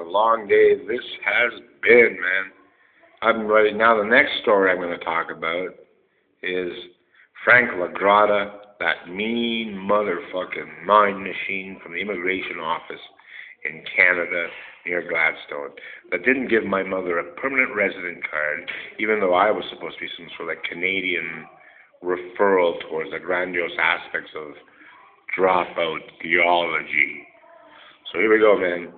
long day this has been, man. I'm ready. Now, the next story I'm going to talk about is Frank Grotta, that mean motherfucking mind machine from the immigration office in Canada near Gladstone that didn't give my mother a permanent resident card, even though I was supposed to be some sort of like Canadian referral towards the grandiose aspects of dropout theology. So here we go, man.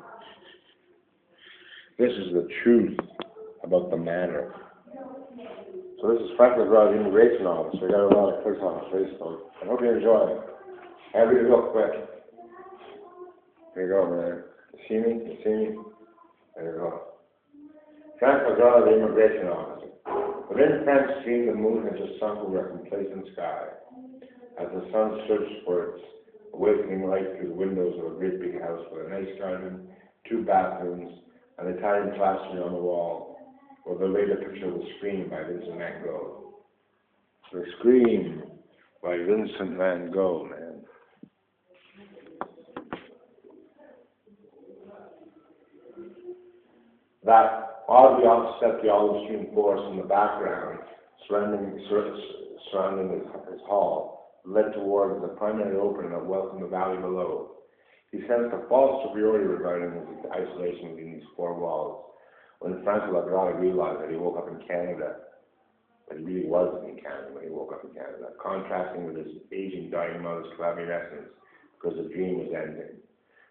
This is the truth about the matter. So this is Frank McGraw, the immigration office. We got a lot of clicks on Facebook. I hope you enjoy it. I'll read it real quick. Here you go, man. You see me? You see me? There you go. Frank McGraw, the immigration officer. Within Frank's stream, the moon had just sunk over a complacent sky. As the sun searched for its awakening light through the windows of a great big house with a nice garden, 2 bathrooms, and Italian plastering on the wall, where the later picture of the Scream by Vincent Van Gogh. The Scream by Vincent Van Gogh, man. That oddly offset the olive stream forest in the background, surrounding his hall, led towards the primary opening that welcomed the valley below. He sensed a false superiority regarding his isolation within these 4 walls. When Frank Grotta realized that he woke up in Canada, but he really wasn't in Canada when he woke up in Canada, contrasting with his aging, dying mother's collaborating essence, because the dream was ending.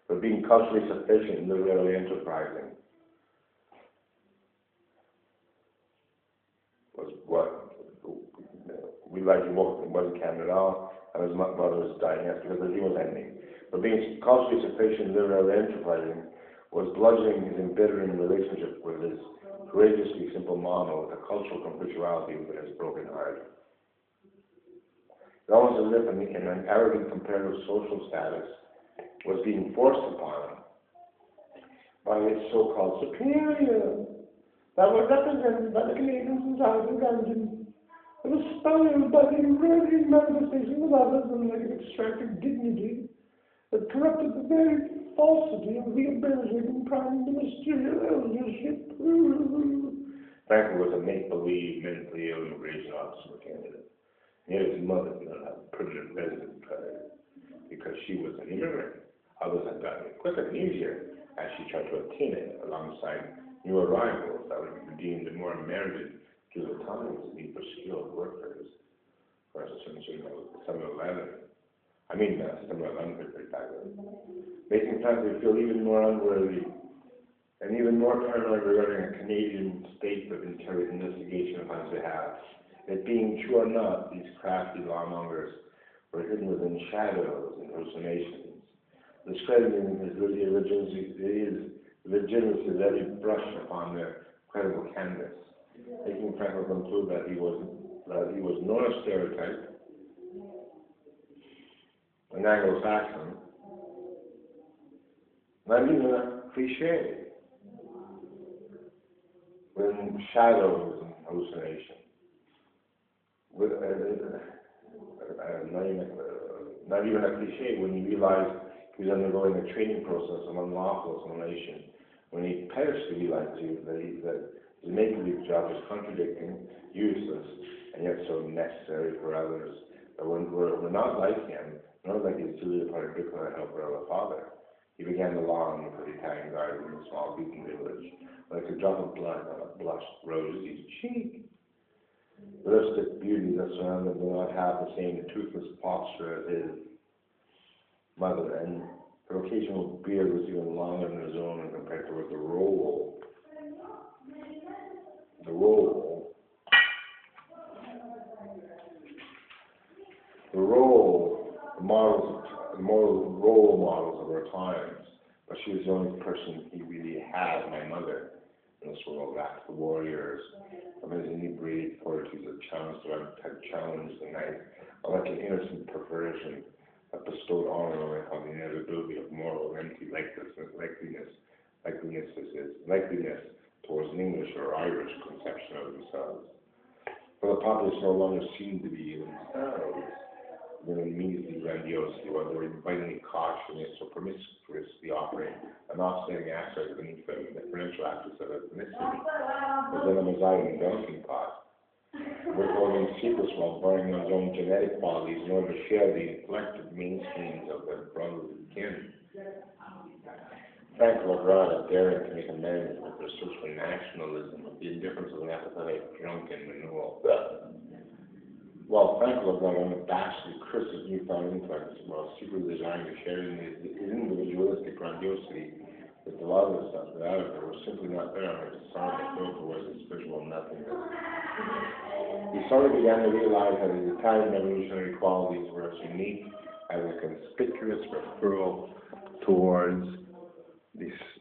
But being culturally sufficient and literally enterprising was what we like. He woke up and wasn't Canada at all, and his mother was dying essence because the dream was ending. But being culturally sufficient and literally enterprising was bludgeoning his embittering relationship with his courageously simple mama with a cultural conflictuality within his broken heart. It almost as if an arrogant comparative social status was being forced upon him by its so-called superior that were represented by the Canadians inside the dungeon. It was styled by the encouraging manifestation of others and like an extracted dignity that corrupted the very falsity of rehabilitating prime ministerial eldership. Franklin was a make-believe, mentally ill immigration officer for Canada. Yet his mother did not have a permanent resident card because she was an immigrant. Others had gotten it quicker and easier as she tried to obtain it alongside new arrivals that would be deemed more merited due to the times need for skilled workers. Of course, September 11. September 11th, back then. Making Franklin feel even more unworthy and even more paranoid regarding a Canadian state of investigation upon his behalf. It being true or not, these crafty lawmongers were hidden within shadows and hallucinations, discrediting his legitimacy with every brush upon their credible canvas, making Franklin conclude that he was not a stereotype, an Anglo-Saxon, not even a cliche, with shadows and hallucination. Not even a cliche when you realize he was undergoing a training process of unlawful assimilation, when he perished realized that his make-believe job was contradicting, useless, and yet so necessary for others that were not like him, nor like his Julia particular helper of a father. He began to long for the Italian garden in a small beacon village, like a drop of blood on a blushed rosy cheek. The rustic beauty that surrounded him did not have the same toothless posture as his mother, and her occasional beard was even longer than his own when compared to the role, the moral role models of our times. But she was the only person he really had, my mother, in this world. After the warriors, from his inebriated fortitude had challenged the night, like an innocent perversion that bestowed honor on the inevitability of moral empty likeliness towards an English or Irish conception of themselves. For the populace no longer seemed to be themselves, with an immediately grandiosity, while they were invitingly cautious or promiscuously offering an offsetting aspect of an essential aspects of ethnicity, was in a Messiah melting pot, withholding secrets while burning one's own genetic qualities in order to share the inflected mainstreams of their brothers and kin. Frank Grotta daring to make amends with their search for nationalism with the indifference of an apathetic drunken renewal. While Frank Grotta unabashedly cursed his newfound influence while secretly desiring to share in his individualistic grandiosity with the others that without it were simply not there on his sorrow filled towards his spiritual nothingness. He slowly began to realize that his Italian revolutionary qualities were as unique as a conspicuous referral towards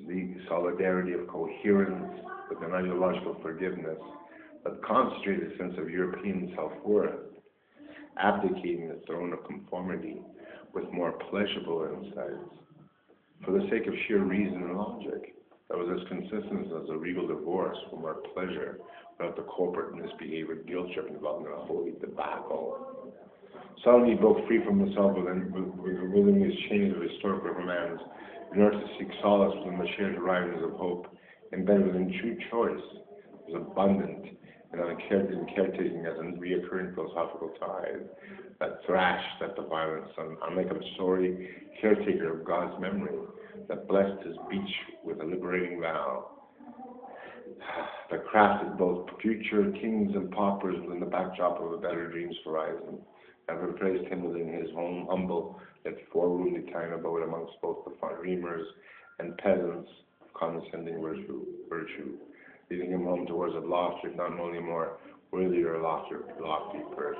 the solidarity of coherence with an ideological forgiveness that concentrated a sense of European self-worth, abdicating the throne of conformity with more pleasurable insights. For the sake of sheer reason and logic, that was as consistent as a regal divorce for more pleasure without the corporate misbehavior guilt trip involved in a holy debacle. Suddenly he broke free from himself within his chains of historical romance in order to seek solace within the shared horizons of hope, embedded within true choice, was abundant and caretaking as a reoccurring philosophical tide that thrashed at the violent sun, unlike a sorry caretaker of God's memory that blessed his beach with a liberating vow, that crafted both future kings and paupers within the backdrop of a better dreams horizon, and replaced him within his own humble yet four-roomed Italian abode amongst both the dreamers and peasants of condescending virtue, leading him home towards a lofty, not only more worthy or lofty perch.